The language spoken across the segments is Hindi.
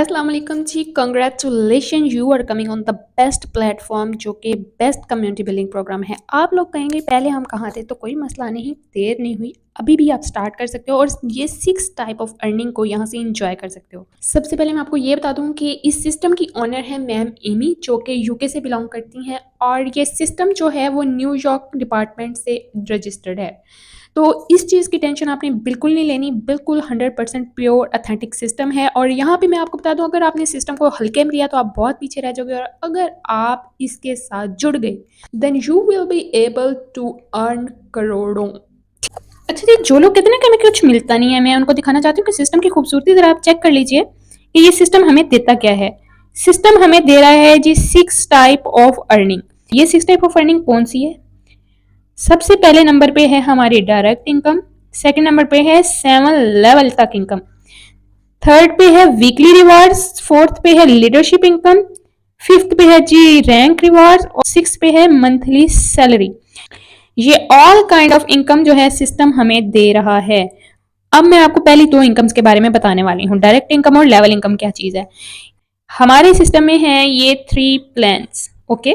अस्सलाम वालेकुम जी। Congratulation, you are coming on the best platform जो कि बेस्ट कम्युनिटी बिल्डिंग प्रोग्राम है। आप लोग कहेंगे पहले हम कहाँ थे, तो कोई मसला नहीं, देर नहीं हुई, अभी भी आप स्टार्ट कर सकते हो और ये 6 टाइप ऑफ अर्निंग को यहाँ से इंजॉय कर सकते हो। सबसे पहले मैं आपको ये बता दूं कि इस सिस्टम की ओनर है मैम एमी, जो कि यूके से बिलोंग करती हैं और ये सिस्टम जो है वो न्यूयॉर्क डिपार्टमेंट से रजिस्टर्ड है। तो इस चीज़ की टेंशन आपने बिल्कुल नहीं लेनी, बिल्कुल 100% प्योर ऑथेंटिक सिस्टम है। और यहाँ पे मैं आपको बता दूँ, अगर आपने सिस्टम को हल्के में लिया तो आप बहुत पीछे रह जाओगे, और अगर आप इसके साथ जुड़ गए then you will be able to earn करोड़ों। अच्छा जी, जो लोग कहते हैं ना कि हमें कुछ मिलता नहीं है, मैं उनको दिखाना चाहती हूँ कि सिस्टम की खूबसूरती ज़रा आप चेक कर लीजिए कि ये सिस्टम हमें देता क्या है। सिस्टम हमें दे रहा है जी 6 टाइप ऑफ अर्निंग। ये 6 टाइप ऑफ अर्निंग कौन सी है? सबसे पहले नंबर पे है हमारी डायरेक्ट इनकम, सेकंड नंबर पे है 7 लेवल तक इनकम, थर्ड पे है वीकली रिवार्ड्स, फोर्थ पे है लीडरशिप इनकम, फिफ्थ पे है जी रैंक रिवार्ड्स और सिक्स पे है मंथली सैलरी। ये ऑल काइंड ऑफ इनकम जो है सिस्टम हमें दे रहा है। अब मैं आपको पहली 2 इनकम्स के बारे में बताने वाली हूँ, डायरेक्ट इनकम और लेवल इनकम क्या चीज़ है। हमारे सिस्टम में है ये 3 प्लान्स। ओके,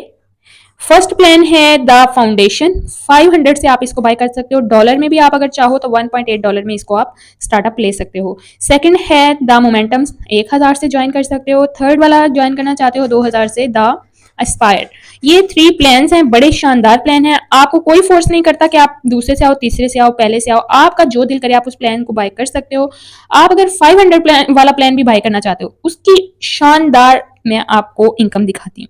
फर्स्ट प्लान है द फाउंडेशन, 500 से आप इसको बाय कर सकते हो। डॉलर में भी आप अगर चाहो तो $1.8 में इसको आप स्टार्टअप ले सकते हो। सेकंड है द मोमेंटम्स, 1000 से ज्वाइन कर सकते हो। थर्ड वाला ज्वाइन करना चाहते हो 2000 से, द एस्पायर। ये 3 प्लान्स हैं, बड़े शानदार प्लान है। आपको कोई फोर्स नहीं करता कि आप दूसरे से आओ, तीसरे से आओ, पहले से आओ, आपका जो दिल करे आप उस प्लान को बाय कर सकते हो। आप अगर 500 प्लान वाला प्लान भी बाय करना चाहते हो, उसकी शानदार मैं आपको इनकम दिखाती हूँ।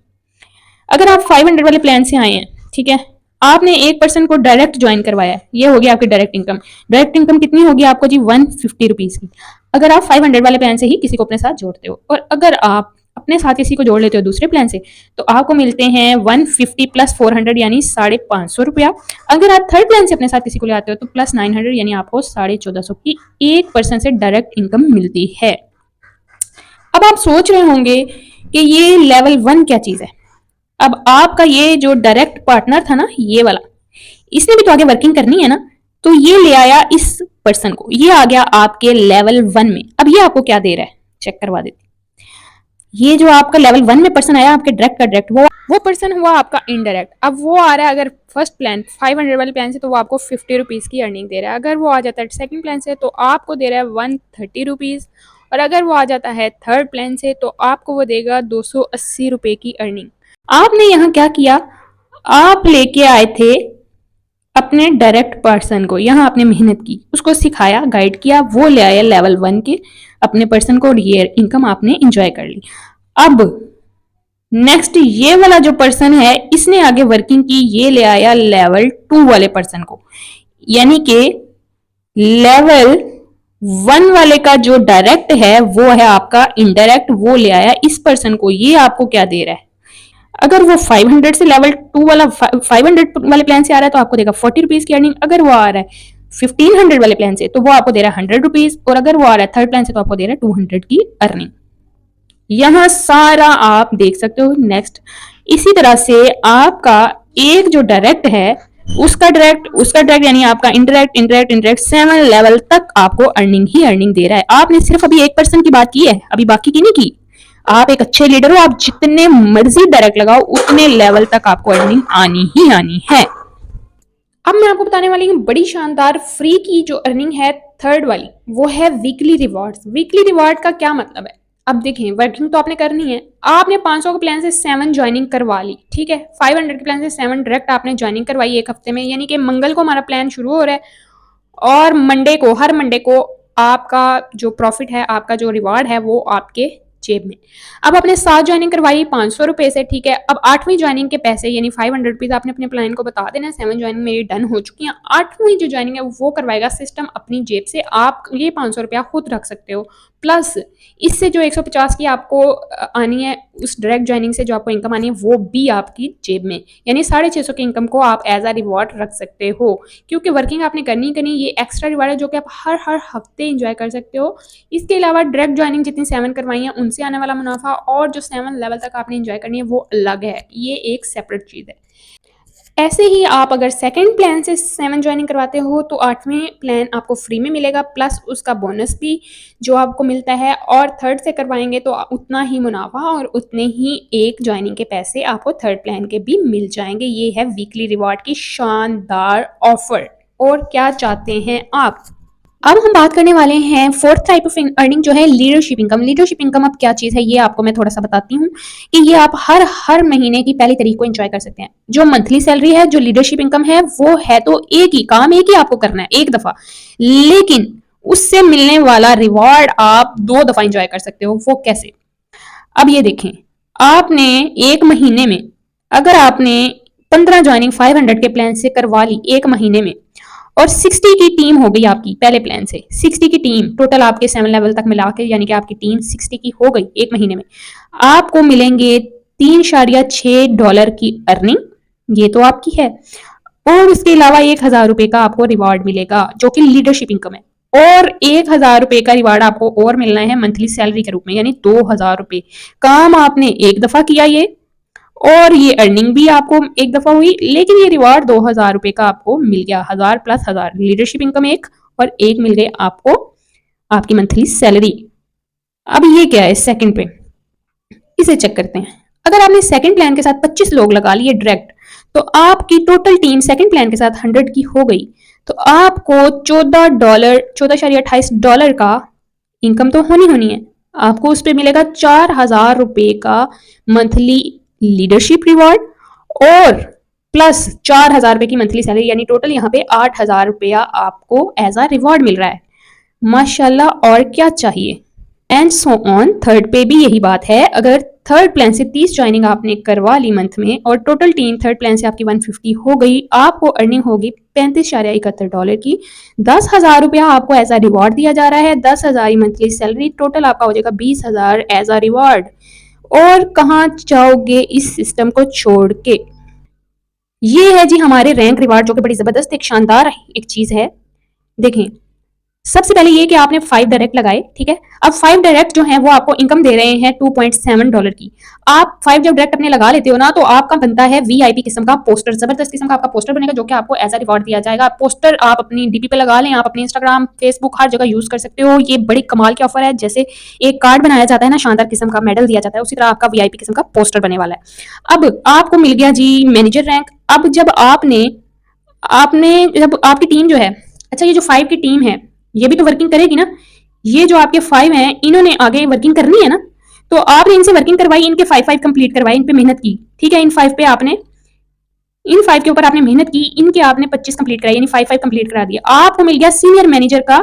अगर आप 500 वाले प्लान से आए हैं, ठीक है, आपने एक पर्सन को डायरेक्ट ज्वाइन करवाया है, ये हो गया आपकी डायरेक्ट इनकम। डायरेक्ट इनकम कितनी होगी आपको जी? 150 रुपीज की, अगर आप 500 वाले प्लान से ही किसी को अपने साथ जोड़ते हो। और अगर आप अपने साथ किसी को जोड़ लेते हो दूसरे प्लान से, तो आपको मिलते हैं 150 प्लस 400 यानी 550 रुपया। अगर आप थर्ड प्लान से अपने साथ किसी को ले आते हो तो प्लस 900 यानी आपको 1450 की एक पर्सन से डायरेक्ट इनकम मिलती है। अब आप सोच रहे होंगे कि ये लेवल 1 क्या चीज है। अब आपका ये जो डायरेक्ट पार्टनर था ना, ये वाला, इसने भी तो आगे वर्किंग करनी है ना, तो ये ले आया इस पर्सन को, ये आ गया आपके लेवल 1 में। अब ये आपको क्या दे रहा है, चेक करवा देती। ये जो आपका लेवल 1 में पर्सन आया आपके डायरेक्ट का डायरेक्ट, वो पर्सन हुआ आपका इनडायरेक्ट। अब वो आ रहा है, अगर फर्स्ट प्लान 500 वाले प्लान से तो वो आपको 50 रुपीज़ की अर्निंग दे रहा है। अगर वो आ जाता है सेकंड प्लान से तो आपको दे रहा है 130 रुपीज़, और अगर वो आ जाता है थर्ड प्लान से तो आपको वो देगा 280 रुपये की अर्निंग। आपने यहाँ क्या किया, आप लेके आए थे अपने डायरेक्ट पर्सन को, यहाँ आपने मेहनत की, उसको सिखाया, गाइड किया, वो ले आया लेवल 1 के अपने पर्सन को, और ये इनकम आपने इंजॉय कर ली। अब नेक्स्ट ये वाला जो पर्सन है, इसने आगे वर्किंग की, ये ले आया लेवल 2 वाले पर्सन को, यानी कि लेवल 1 वाले का जो डायरेक्ट है वो है आपका इनडायरेक्ट, वो ले आया इस पर्सन को। ये आपको क्या दे रहा है, अगर वो 500 से लेवल 2 वाला 500 वाले प्लान से आ रहा है तो आपको देगा 40 रुपीज की अर्निंग। अगर वो आ रहा है 1500 वाले प्लान से तो वो आपको दे रहा है 100 रुपीज, और अगर वो आ रहा है थर्ड प्लान से तो आपको दे रहा है 200 की अर्निंग। यहां सारा आप देख सकते हो। नेक्स्ट, इसी तरह से आपका एक जो डायरेक्ट है उसका डायरेक्ट यानी आपका इंडायरेक्ट 7 लेवल तक आपको अर्निंग ही अर्निंग दे रहा है। आपने सिर्फ अभी एक पर्सन की बात की है, अभी बाकी की नहीं की। आप एक अच्छे लीडर हो, आप जितने मर्जी डायरेक्ट लगाओ उतने लेवल तक आपको अर्निंग आनी ही आनी है। अब मैं आपको बताने वाली हूँ बड़ी शानदार फ्री की जो अर्निंग है थर्ड वाली, वो है वीकली रिवॉर्ड्स। वीकली रिवॉर्ड का क्या मतलब है? अब देखें, वर्किंग तो आपने करनी है, आपने 500 के प्लान से 7 ज्वाइनिंग करवा ली, ठीक है, 500 के प्लान से 7 डायरेक्ट आपने ज्वाइनिंग करवाई एक हफ्ते में, यानी कि मंगल को हमारा प्लान शुरू हो रहा है और मंडे को, हर मंडे को आपका जो प्रॉफिट है, आपका जो रिवार्ड है वो आपके जेब में। अब आपने 7 ज्वाइनिंग करवाई 500 रुपए से, ठीक है। अब 8वीं ज्वाइनिंग के पैसे यानी 500 रुपीज आपने अपने प्लान को बता देना, 7 ज्वाइनिंग मेरी डन हो चुकी है, 8वीं जो ज्वाइनिंग है वो करवाएगा सिस्टम अपनी जेब से। आप ये 500 रुपया खुद रख सकते हो, प्लस इससे जो 150 की आपको आनी है उस डायरेक्ट ज्वाइनिंग से जो आपको इनकम आनी है वो भी आपकी जेब में, यानी 650 की इनकम को आप एज अ रिवॉर्ड रख सकते हो। क्योंकि वर्किंग आपने करनी करनी, ये एक्स्ट्रा रिवॉर्ड है जो कि आप हर हफ्ते इंजॉय कर सकते हो। इसके अलावा डायरेक्ट ज्वाइनिंग जितनी 7 करवाई है उनसे आने वाला मुनाफा और जो 7 लेवल तक आपने इंजॉय करनी है वो अलग है, ये एक सेपरेट चीज़ है। ऐसे ही आप अगर सेकंड प्लान से 7 जॉइनिंग करवाते हो तो 8वें प्लान आपको फ्री में मिलेगा, प्लस उसका बोनस भी जो आपको मिलता है, और थर्ड से करवाएंगे तो उतना ही मुनाफा और उतने ही एक जॉइनिंग के पैसे आपको थर्ड प्लान के भी मिल जाएंगे। ये है वीकली रिवॉर्ड की शानदार ऑफर। और क्या चाहते हैं आप? अब हम बात करने वाले हैं फोर्थ टाइप ऑफ अर्निंग जो है लीडरशिप इनकम। लीडरशिप इनकम अब क्या चीज़ है ये आपको मैं थोड़ा सा बताती हूँ कि ये आप हर महीने की पहली तारीख को एंजॉय कर सकते हैं। जो मंथली सैलरी है, जो लीडरशिप इनकम है, वो है तो एक ही आपको करना है एक दफा, लेकिन उससे मिलने वाला रिवॉर्ड आप 2 दफा एंजॉय कर सकते हो। वो कैसे? अब ये देखें, आपने एक महीने में अगर आपने 15 ज्वाइनिंग 500 के प्लान से करवा ली एक महीने में, और 60 की टीम हो गई आपकी पहले प्लान से, 60 की टीम टोटल आपके 7 लेवल तक मिला के, यानी कि आपकी टीम 60 की हो गई एक महीने में, आपको मिलेंगे $3.6 की अर्निंग। ये तो आपकी है। और उसके अलावा ₹1000 का आपको रिवार्ड मिलेगा जो कि लीडरशिप इनकम है। और ₹1000 का रिवार्ड आपको और मिलना है मंथली सैलरी के रूप में, यानी ₹2000। काम आपने एक दफा किया ये, और ये अर्निंग भी आपको एक दफा हुई, लेकिन ये रिवार्ड ₹2000 का आपको मिल गया। 1000 प्लस 1000 लीडरशिप इनकम एक, और एक मिल गए आपको आपकी मंथली सैलरी। अब ये क्या है सेकंड पे, इसे चेक करते हैं। अगर आपने सेकंड प्लान के साथ 25 लोग लगा लिए डायरेक्ट, तो आपकी टोटल टीम सेकंड प्लान के साथ 100 की हो गई, तो आपको $14.28 का इनकम तो होनी है। आपको उस पर मिलेगा ₹4000 का मंथली लीडरशिप रिवॉर्ड, और प्लस ₹4000 की मंथली सैलरी, यानी टोटल यहाँ पे ₹8000 आपको एज अ रिवॉर्ड मिल रहा है। माशाल्लाह, और क्या चाहिए? And so on. थर्ड पे भी यही बात है। अगर थर्ड प्लान से 30 ज्वाइनिंग आपने करवा ली मंथ में, और टोटल टीम थर्ड प्लान से आपकी 150 हो गई, आपको अर्निंग होगी $35.71 की। ₹10,000 आपको एज अ रिवॉर्ड दिया जा रहा है। 10,000 मंथली सैलरी, टोटल आपका हो जाएगा 20,000 एज अ रिवॉर्ड। और कहाँ जाओगे इस सिस्टम को छोड़ के? ये है जी हमारे रैंक रिवार्ड, जो कि बड़ी जबरदस्त एक शानदार एक चीज है। देखें, सबसे पहले ये कि आपने 5 डायरेक्ट लगाए, ठीक है। अब 5 डायरेक्ट जो है वो आपको इनकम दे रहे हैं $2.7 की। आप 5 जब डायरेक्ट अपने लगा लेते हो ना, तो आपका बनता है वीआईपी किस्म का पोस्टर, जबरदस्त किस्म का आपका पोस्टर बनेगा, जो कि आपको एज अ रिवॉर्ड दिया जाएगा। पोस्टर आप अपनी डीपी पे लगा लें, आप अपने इंस्टाग्राम, फेसबुक, हर जगह यूज कर सकते हो। ये बड़ी कमाल की ऑफर है। जैसे एक कार्ड बनाया जाता है ना, शानदार किस्म का मेडल दिया जाता है, उसी तरह आपका वीआईपी किस्म का पोस्टर बनने वाला है। अब आपको मिल गया जी मैनेजर रैंक। अब जब आपने आपने जब आपकी टीम जो है, अच्छा ये जो 5 की टीम है ये भी तो वर्किंग करेगी ना। ये जो आपके 5 हैं, इन्होंने आगे वर्किंग करनी है ना, तो आपने इनसे वर्किंग करवाई, इनके 5 कंप्लीट करवाई, इन पे मेहनत की, ठीक है। इन 5 पे आपने, इन 5 के ऊपर आपने मेहनत की, इनके आपने 25 कंप्लीट कराई, यानी 5 कंप्लीट करा दिया। आपको मिल गया सीनियर मैनेजर का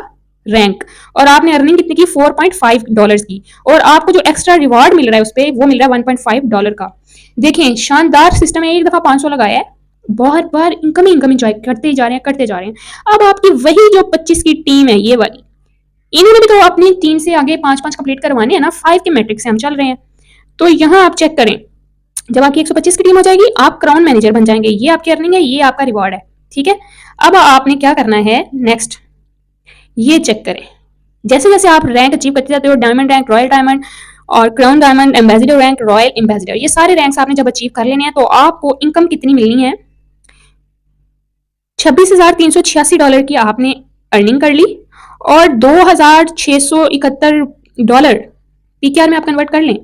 रैंक, और आपने अर्निंग कितनी की? $4.5 की। और आपको जो एक्स्ट्रा रिवार्ड मिल रहा है उस पर, वो मिल रहा है $1.5 का। देखें, शानदार सिस्टम है। एक दफा 500 लगाया है, बहुत बार इनकम इंजॉय करते जा रहे हैं, करते जा रहे हैं। अब आपकी वही जो 25 की टीम है, ये वाली, इन्होंने भी तो अपनी 3 से आगे 5 कंप्लीट करवाने हैं ना। 5 के मैट्रिक से हम चल रहे हैं। तो यहाँ आप चेक करें, जब आपकी 125 की टीम हो जाएगी, आप क्राउन मैनेजर बन जाएंगे। ये आपकी अर्निंग है, ये आपका रिवॉर्ड है, ठीक है। अब आपने क्या करना है नेक्स्ट, ये चेक करें। जैसे जैसे आप रैंक अचीव करते जाते हो, डायमंड रैंक, रॉयल डायमंड और crown diamond, ambassador rank, royal ambassador, ये सारे रैंक्स आपने जब अचीव कर लेने हैं, तो आपको इनकम कितनी मिलनी है? $26,386 की आपने अर्निंग कर ली, और $2,671 पीकेआर में आप कन्वर्ट कर लें,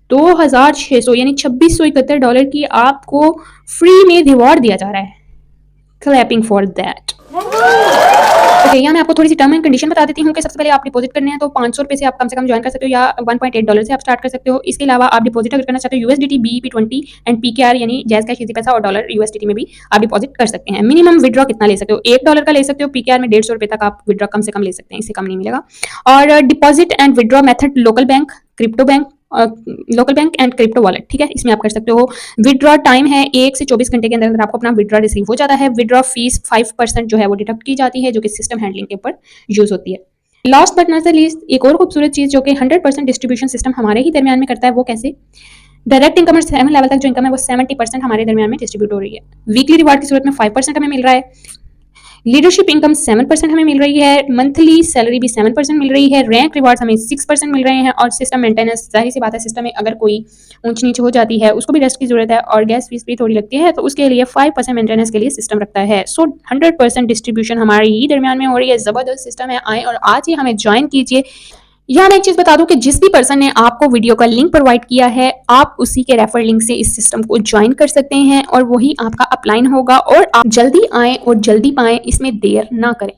2,600 यानी $2671 की आपको फ्री में रिवॉर्ड दिया जा रहा है। Clapping for that. ओके, यहाँ मैं आपको थोड़ी सी टर्म एंड कंडीशन बता देती हूँ कि सबसे पहले आप डिपॉजिट करने हैं तो ₹500 से आप कम ज्वाइन कर सकते हो, या $1.8 से आप स्टार्ट कर सकते हो। इसके अलावा आप डिपॉजिट अगर करना चाहते हो USDT, BEP20 एंड PKR यानी जैज कैश, इजी पैसा और डॉलर USDT में भी आप डिपॉजिट कर सकते हैं। मिनिमम विड्रॉ कितना ले सकते हो? $1 का ले सकते हो। PKR में ₹150 तक आप विड्रॉ कम से कम ले सकते हैं, इससे कम नहीं मिलेगा। और deposit and withdraw method local bank, crypto bank, local bank and crypto wallet, ठीक है, इसमें आप कर सकते हो। विड्रॉ टाइम है 1 से 24 घंटे के अंदर अंदर आपको अपना विड्रॉ रिसीव हो जाता है। विड्रॉ फीस 5% जो है वो डिडक्ट की जाती है, जो कि सिस्टम हैंडलिंग के ऊपर यूज होती है। Last but not the least, एक और खूबसूरत चीज जो कि 100% डिस्ट्रीब्यूशन सिस्टम हमारे ही दरमियान में करता है, वो कैसे? डायरेक्ट इनकम 7 लेवल तक जो इनकम है वो 70% हमारे दरमियान में डिस्ट्रीब्यूट हो रही है। वीकली रिवार्ड की सूरत में 5% हमें मिल रहा है। लीडरशिप इनकम 7% हमें मिल रही है, मंथली सैलरी भी 7% मिल रही है, रैंक रिवार्ड्स हमें 6% मिल रहे हैं और सिस्टम मेंटेनेंस, जाहिर सी बात है सिस्टम में अगर कोई ऊंच नीच हो जाती है उसको भी रेस्ट की जरूरत है और गैस फीस भी थोड़ी लगती है, तो उसके लिए 5% मेंटेनेंस के लिए सिस्टम रखता है। सो 100% डिस्ट्रीब्यूशन हमारे ही दरमियान में हो रही है। जबरदस्त सिस्टम है, आए और आज ही हमें ज्वाइन कीजिए। यहाँ मैं एक चीज बता दूं कि जिस भी पर्सन ने आपको वीडियो का लिंक प्रोवाइड किया है, आप उसी के रेफर लिंक से इस सिस्टम को ज्वाइन कर सकते हैं और वही आपका अपलाइन होगा और आप जल्दी आए और जल्दी पाएं, इसमें देर ना करें।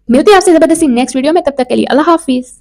मिलते हैं आपसे जबरदस्ती नेक्स्ट वीडियो में, तब तक के लिए अल्लाह हाफिज।